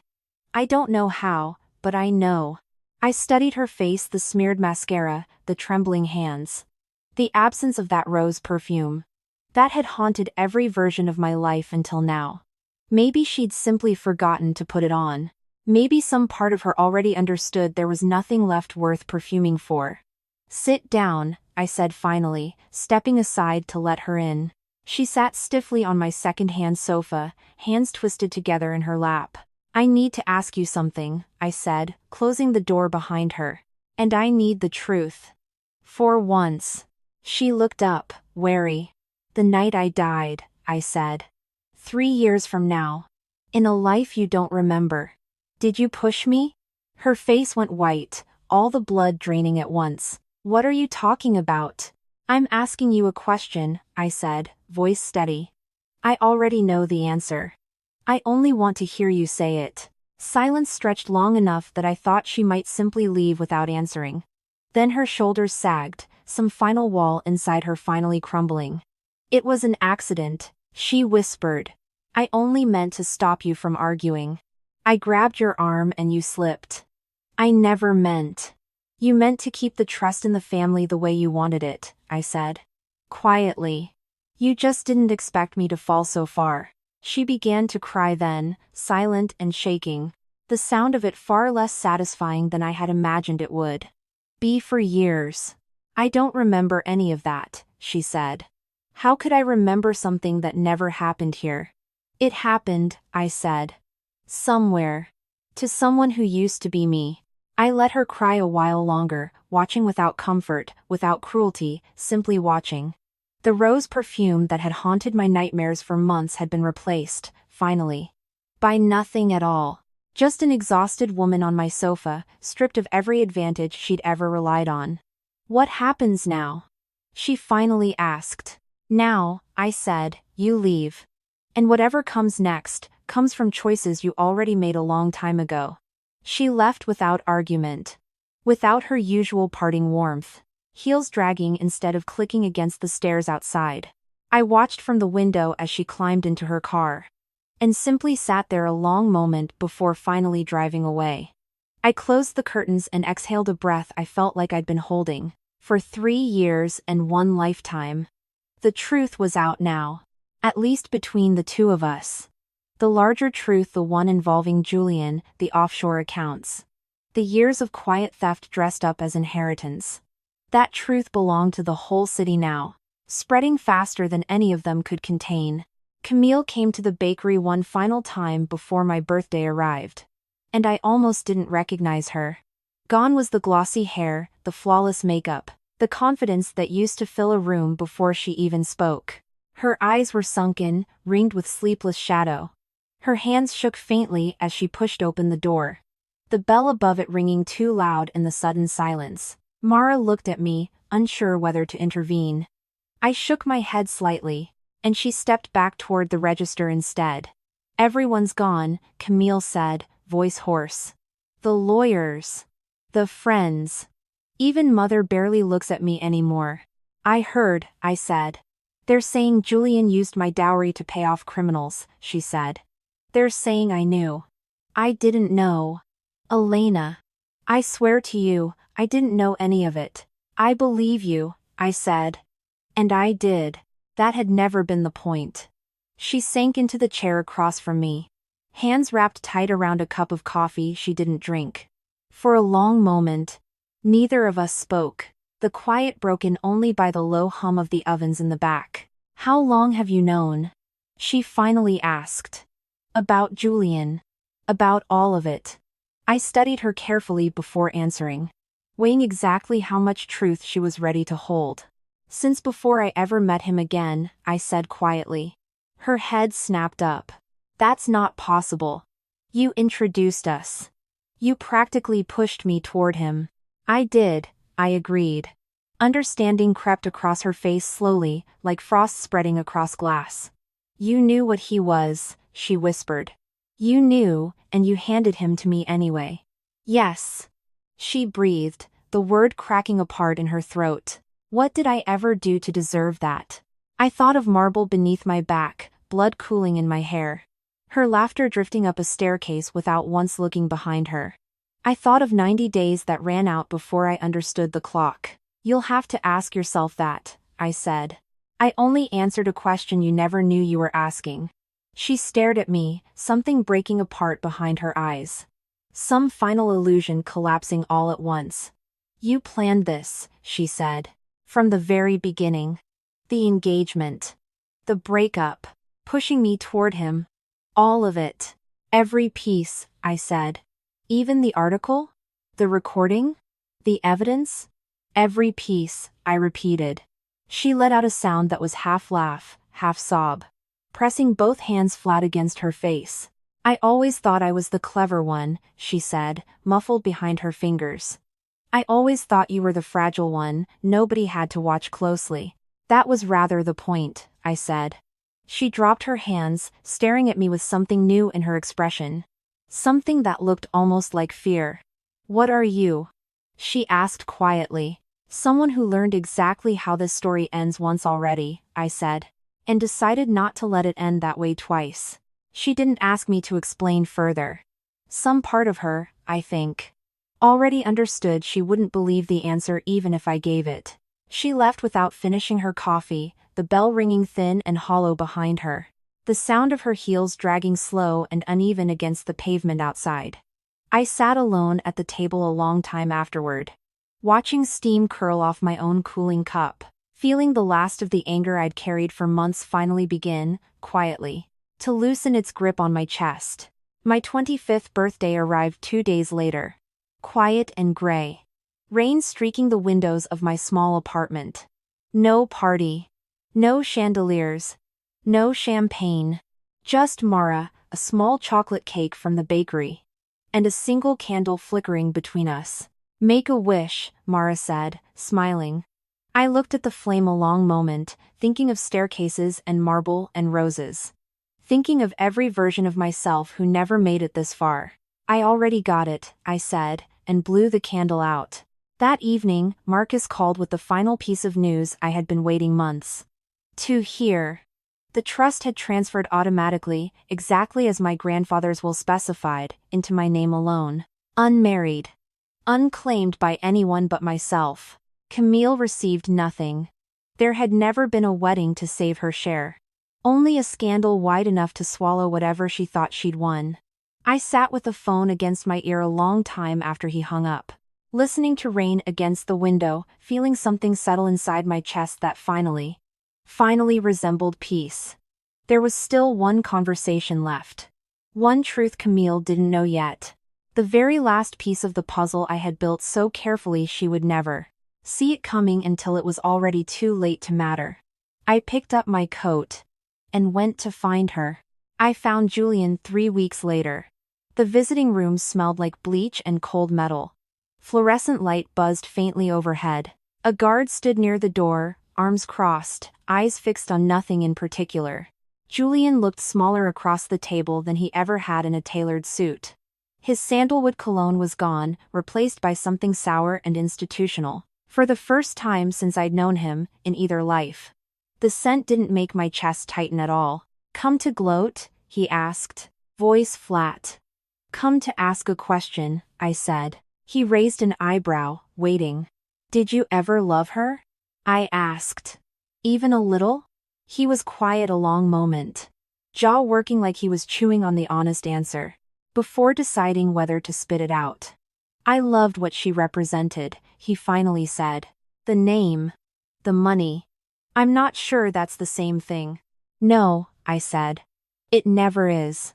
I don't know how, but I know." I studied her face, the smeared mascara, the trembling hands. The absence of that rose perfume. That had haunted every version of my life until now. Maybe she'd simply forgotten to put it on. Maybe some part of her already understood there was nothing left worth perfuming for. "Sit down," I said finally, stepping aside to let her in. She sat stiffly on my second-hand sofa, hands twisted together in her lap. "I need to ask you something," I said, closing the door behind her. "And I need the truth." For once. She looked up, wary. "The night I died," I said. 3 years from now. In a life you don't remember. Did you push me?" Her face went white, all the blood draining at once. "What are you talking about?" "I'm asking you a question," I said, voice steady. "I already know the answer. I only want to hear you say it." Silence stretched long enough that I thought she might simply leave without answering. Then her shoulders sagged, some final wall inside her finally crumbling. "It was an accident," she whispered. "I only meant to stop you from arguing. I grabbed your arm and you slipped. I never meant." "You meant to keep the trust in the family the way you wanted it," I said. Quietly. "You just didn't expect me to fall so far." She began to cry then, silent and shaking. The sound of it far less satisfying than I had imagined it would be for years. "I don't remember any of that," she said. "How could I remember something that never happened here?" "It happened," I said. "Somewhere. To someone who used to be me." I let her cry a while longer, watching without comfort, without cruelty, simply watching. The rose perfume that had haunted my nightmares for months had been replaced, finally, by nothing at all. Just an exhausted woman on my sofa, stripped of every advantage she'd ever relied on. "What happens now?" she finally asked. "Now," I said, "you leave. And whatever comes next, comes from choices you already made a long time ago." She left without argument. Without her usual parting warmth. Heels dragging instead of clicking against the stairs outside. I watched from the window as she climbed into her car. And simply sat there a long moment before finally driving away. I closed the curtains and exhaled a breath I felt like I'd been holding for 3 years and 1 lifetime. The truth was out now. At least between the two of us. The larger truth, the one involving Julian, the offshore accounts. The years of quiet theft dressed up as inheritance. That truth belonged to the whole city now, spreading faster than any of them could contain. Camille came to the bakery one final time before my birthday arrived. And I almost didn't recognize her. Gone was the glossy hair, the flawless makeup, the confidence that used to fill a room before she even spoke. Her eyes were sunken, ringed with sleepless shadow. Her hands shook faintly as she pushed open the door. The bell above it ringing too loud in the sudden silence. Mara looked at me, unsure whether to intervene. I shook my head slightly, and she stepped back toward the register instead. "Everyone's gone," Camille said, voice hoarse. "The lawyers. The friends. Even Mother barely looks at me anymore." "I heard," I said. "They're saying Julian used my dowry to pay off criminals," she said. "They're saying I knew." "I didn't know. Elena. I swear to you, I didn't know any of it." "I believe you," I said. And I did. That had never been the point. She sank into the chair across from me. Hands wrapped tight around a cup of coffee she didn't drink. For a long moment, neither of us spoke, the quiet broken only by the low hum of the ovens in the back. "How long have you known?" she finally asked. "About Julian. About all of it." I studied her carefully before answering, weighing exactly how much truth she was ready to hold. "Since before I ever met him again," I said quietly. Her head snapped up. "That's not possible. You introduced us. You practically pushed me toward him." "I did," I agreed. Understanding crept across her face slowly, like frost spreading across glass. "You knew what he was," she whispered. "You knew, and you handed him to me anyway." "Yes." She breathed, the word cracking apart in her throat. What did I ever do to deserve that? I thought of marble beneath my back, blood cooling in my hair. Her laughter drifting up a staircase without once looking behind her. I thought of 90 days that ran out before I understood the clock. "You'll have to ask yourself that," I said. "I only answered a question you never knew you were asking." She stared at me, something breaking apart behind her eyes. Some final illusion collapsing all at once. "You planned this," she said. "From the very beginning. The engagement. The breakup. Pushing me toward him. All of it. Every piece," I said. "Even the article? The recording? The evidence?" "Every piece," I repeated. She let out a sound that was half laugh, half sob. Pressing both hands flat against her face. "I always thought I was the clever one," she said, muffled behind her fingers. "I always thought you were the fragile one, nobody had to watch closely." "That was rather the point," I said. She dropped her hands, staring at me with something new in her expression. something that looked almost like fear. "What are you?" she asked quietly. "Someone who learned exactly how this story ends once already," I said, and decided not to let it end that way twice. She didn't ask me to explain further. Some part of her, I think, already understood she wouldn't believe the answer even if I gave it. She left without finishing her coffee, the bell ringing thin and hollow behind her. The sound of her heels dragging slow and uneven against the pavement outside. I sat alone at the table a long time afterward, watching steam curl off my own cooling cup, feeling the last of the anger I'd carried for months finally begin, quietly, to loosen its grip on my chest. My 25th birthday arrived 2 days later. Quiet and gray. Rain streaking the windows of my small apartment. No party. No chandeliers. No champagne. Just Mara, a small chocolate cake from the bakery, and a single candle flickering between us. "Make a wish," Mara said, smiling. I looked at the flame a long moment, thinking of staircases and marble and roses. Thinking of every version of myself who never made it this far. "I already got it," I said, and blew the candle out. That evening, Marcus called with the final piece of news I had been waiting months to hear. The trust had transferred automatically, exactly as my grandfather's will specified, into my name alone. Unmarried. Unclaimed by anyone but myself. Camille received nothing. There had never been a wedding to save her share. Only a scandal wide enough to swallow whatever she thought she'd won. I sat with the phone against my ear a long time after he hung up, listening to rain against the window, feeling something settle inside my chest that finally resembled peace. There was still one conversation left. One truth Camille didn't know yet. The very last piece of the puzzle I had built so carefully she would never see it coming until it was already too late to matter. I picked up my coat and went to find her. I found Julian 3 weeks later. The visiting room smelled like bleach and cold metal. Fluorescent light buzzed faintly overhead. A guard stood near the door, arms crossed, eyes fixed on nothing in particular. Julian looked smaller across the table than he ever had in a tailored suit. His sandalwood cologne was gone, replaced by something sour and institutional, for the first time since I'd known him, in either life. The scent didn't make my chest tighten at all. "Come to gloat?" he asked, voice flat. "Come to ask a question," I said. He raised an eyebrow, waiting. "Did you ever love her?" I asked. "Even a little?" He was quiet a long moment, jaw working like he was chewing on the honest answer, before deciding whether to spit it out. "I loved what she represented," he finally said. "The name. The money. I'm not sure that's the same thing." "No," I said. "It never is."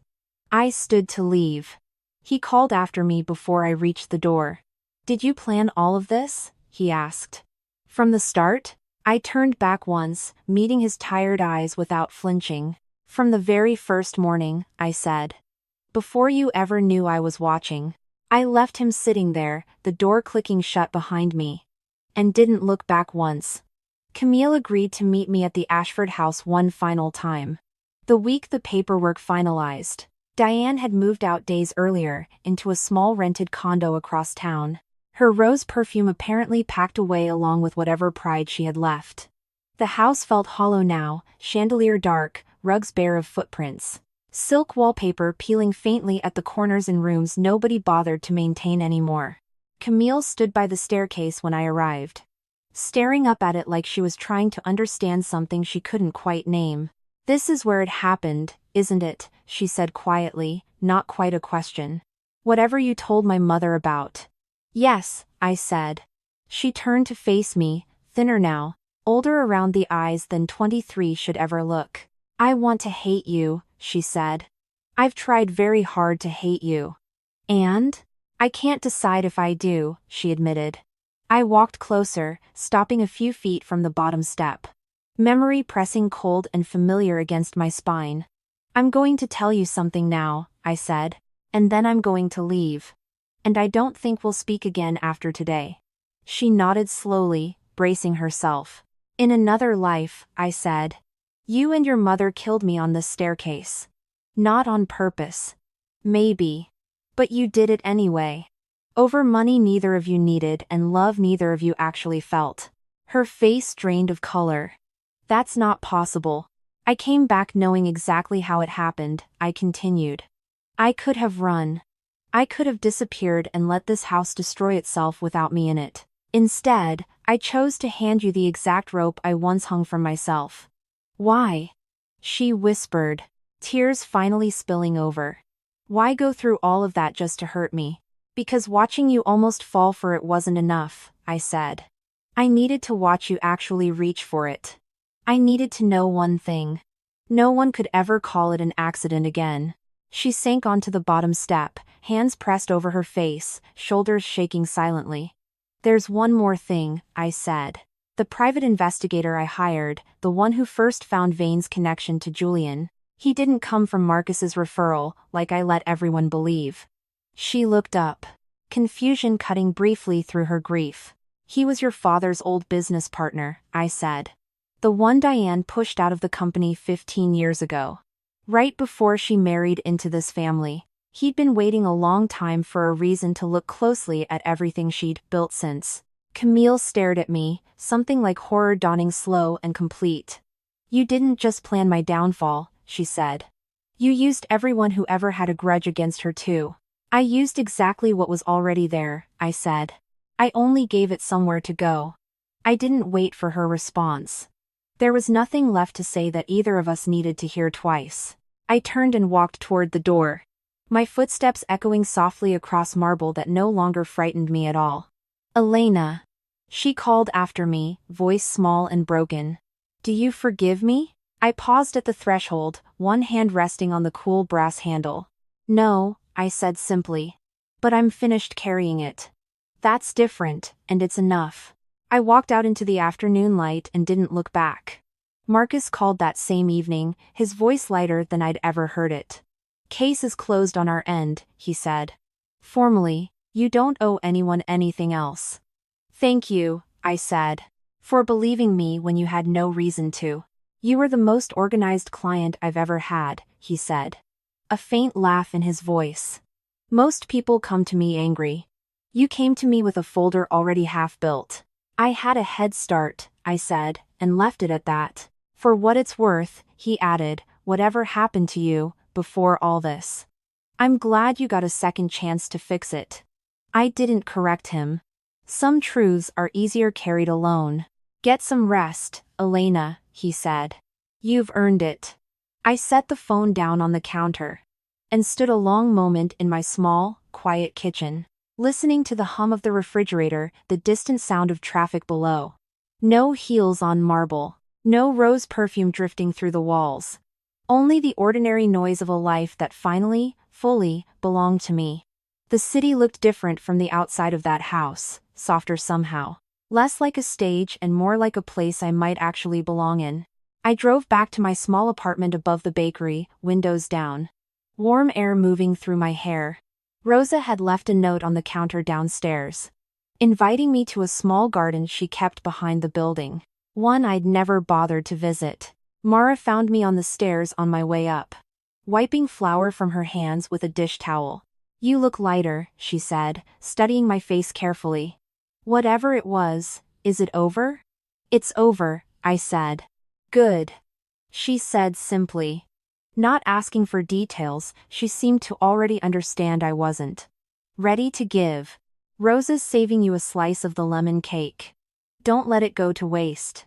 I stood to leave. He called after me before I reached the door. "Did you plan all of this?" he asked. "From the start?" I turned back once, meeting his tired eyes without flinching. "From the very first morning," I said. "Before you ever knew I was watching." I left him sitting there, the door clicking shut behind me, and didn't look back once. Camille agreed to meet me at the Ashford house one final time. The week the paperwork finalized, Diane had moved out days earlier, into a small rented condo across town. Her rose perfume apparently packed away along with whatever pride she had left. The house felt hollow now, chandelier dark, rugs bare of footprints. Silk wallpaper peeling faintly at the corners in rooms nobody bothered to maintain anymore. Camille stood by the staircase when I arrived, staring up at it like she was trying to understand something she couldn't quite name. "This is where it happened, isn't it?" she said quietly, not quite a question. "Whatever you told my mother about." "Yes," I said. She turned to face me, thinner now, older around the eyes than 23 should ever look. "I want to hate you," she said. "I've tried very hard to hate you. And I can't decide if I do," she admitted. I walked closer, stopping a few feet from the bottom step. Memory pressing cold and familiar against my spine. "I'm going to tell you something now," I said, "and then I'm going to leave. And I don't think we'll speak again after today." She nodded slowly, bracing herself. "In another life," I said, "you and your mother killed me on this staircase. Not on purpose. Maybe. But you did it anyway. Over money neither of you needed and love neither of you actually felt. Her face drained of color. That's not possible. I came back knowing exactly how it happened, I continued. I could have run. I could have disappeared and let this house destroy itself without me in it. Instead, I chose to hand you the exact rope I once hung from myself. Why? She whispered, tears finally spilling over. Why go through all of that just to hurt me? Because watching you almost fall for it wasn't enough, I said. I needed to watch you actually reach for it. I needed to know one thing. No one could ever call it an accident again. She sank onto the bottom step, hands pressed over her face, shoulders shaking silently. There's one more thing, I said. The private investigator I hired, the one who first found Vane's connection to Julian, he didn't come from Marcus's referral, like I let everyone believe. She looked up, confusion cutting briefly through her grief. He was your father's old business partner, I said. The one Diane pushed out of the company 15 years ago. Right before she married into this family. He'd been waiting a long time for a reason to look closely at everything she'd built since. Camille stared at me, something like horror dawning slow and complete. You didn't just plan my downfall, she said. You used everyone who ever had a grudge against her too. I used exactly what was already there, I said. I only gave it somewhere to go. I didn't wait for her response. There was nothing left to say that either of us needed to hear twice. I turned and walked toward the door. My footsteps echoing softly across marble that no longer frightened me at all. Elena. She called after me, voice small and broken. Do you forgive me? I paused at the threshold, one hand resting on the cool brass handle. No, I said simply. But I'm finished carrying it. That's different, and it's enough. I walked out into the afternoon light and didn't look back. Marcus called that same evening, his voice lighter than I'd ever heard it. Case is closed on our end, he said. Formally, you don't owe anyone anything else. Thank you, I said, for believing me when you had no reason to. You were the most organized client I've ever had, he said. A faint laugh in his voice. Most people come to me angry. You came to me with a folder already half built. I had a head start, I said, and left it at that. For what it's worth, he added, whatever happened to you, before all this. I'm glad you got a second chance to fix it. I didn't correct him. Some truths are easier carried alone. Get some rest, Elena, he said. You've earned it. I set the phone down on the counter and stood a long moment in my small, quiet kitchen, listening to the hum of the refrigerator, the distant sound of traffic below. No heels on marble, no rose perfume drifting through the walls. Only the ordinary noise of a life that finally, fully, belonged to me. The city looked different from the outside of that house, softer somehow. Less like a stage and more like a place I might actually belong in. I drove back to my small apartment above the bakery, windows down. Warm air moving through my hair. Rosa had left a note on the counter downstairs, inviting me to a small garden she kept behind the building. One I'd never bothered to visit. Mara found me on the stairs on my way up, wiping flour from her hands with a dish towel. You look lighter, she said, studying my face carefully. Whatever it was, is it over? It's over, I said. Good. She said simply. Not asking for details, she seemed to already understand I wasn't ready to give. Rosa's saving you a slice of the lemon cake. Don't let it go to waste.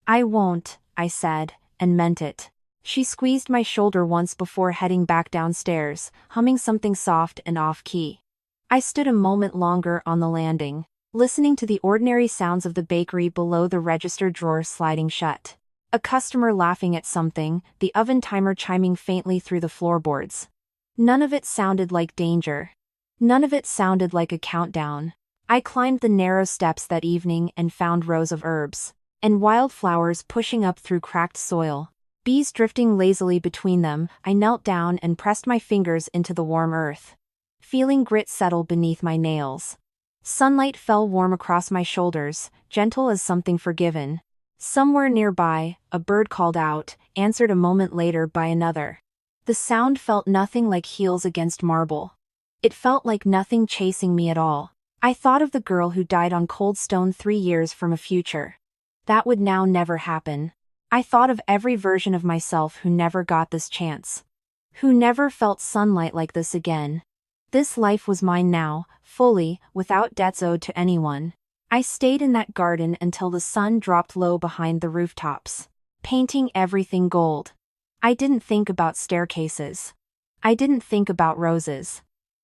I won't, I said, and meant it. She squeezed my shoulder once before heading back downstairs, humming something soft and off-key. I stood a moment longer on the landing, listening to the ordinary sounds of the bakery below the register drawer sliding shut. A customer laughing at something, the oven timer chiming faintly through the floorboards. None of it sounded like danger. None of it sounded like a countdown. I climbed the narrow steps that evening and found rows of herbs and wildflowers pushing up through cracked soil. Bees drifting lazily between them, I knelt down and pressed my fingers into the warm earth, feeling grit settle beneath my nails. Sunlight fell warm across my shoulders, gentle as something forgiven. Somewhere nearby, a bird called out, answered a moment later by another. The sound felt nothing like heels against marble. It felt like nothing chasing me at all. I thought of the girl who died on cold stone 3 years from a future. That would now never happen. I thought of every version of myself who never got this chance. Who never felt sunlight like this again. This life was mine now, fully, without debts owed to anyone. I stayed in that garden until the sun dropped low behind the rooftops, painting everything gold. I didn't think about staircases. I didn't think about roses.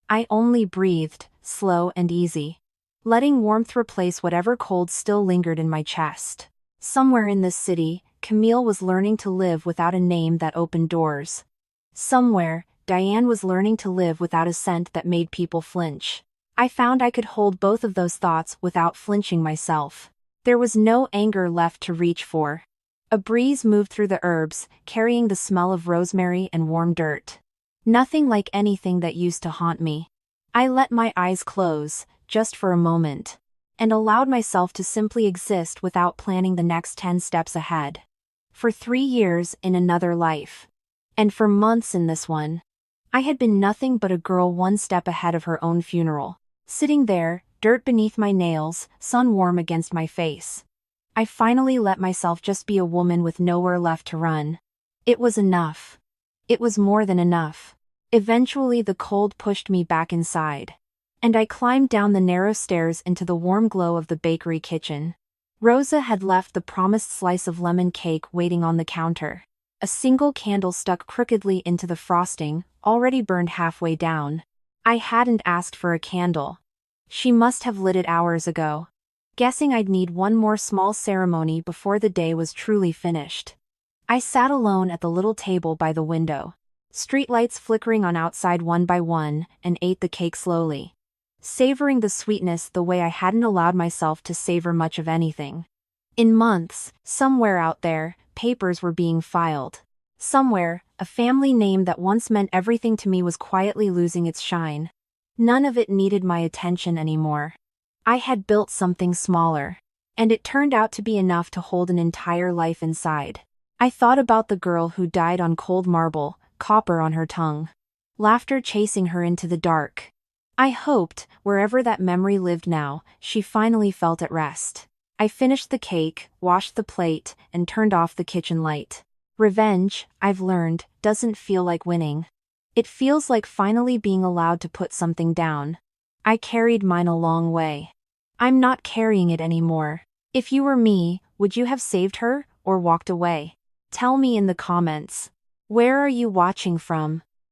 I only breathed, slow and easy, letting warmth replace whatever cold still lingered in my chest. Somewhere in this city, Camille was learning to live without a name that opened doors. Somewhere, Diane was learning to live without a scent that made people flinch. I found I could hold both of those thoughts without flinching myself. There was no anger left to reach for. A breeze moved through the herbs, carrying the smell of rosemary and warm dirt. Nothing like anything that used to haunt me. I let my eyes close, just for a moment, and allowed myself to simply exist without planning the next 10 steps ahead. For 3 years in another life. And for months in this one. I had been nothing but a girl one step ahead of her own funeral. Sitting there, dirt beneath my nails, sun warm against my face. I finally let myself just be a woman with nowhere left to run. It was enough. It was more than enough. Eventually the cold pushed me back inside. And I climbed down the narrow stairs into the warm glow of the bakery kitchen. Rosa had left the promised slice of lemon cake waiting on the counter. A single candle stuck crookedly into the frosting, already burned halfway down. I hadn't asked for a candle. She must have lit it hours ago. Guessing I'd need one more small ceremony before the day was truly finished. I sat alone at the little table by the window, streetlights flickering on outside one by one, and ate the cake slowly, savoring the sweetness the way I hadn't allowed myself to savor much of anything. In months, somewhere out there, papers were being filed. Somewhere, a family name that once meant everything to me was quietly losing its shine. None of it needed my attention anymore. I had built something smaller, and it turned out to be enough to hold an entire life inside. I thought about the girl who died on cold marble, copper on her tongue. Laughter chasing her into the dark. I hoped, wherever that memory lived now, she finally felt at rest. I finished the cake, washed the plate, and turned off the kitchen light. Revenge, I've learned, doesn't feel like winning. It feels like finally being allowed to put something down. I carried mine a long way. I'm not carrying it anymore. If you were me, would you have saved her, or walked away? Tell me in the comments. Where are you watching from?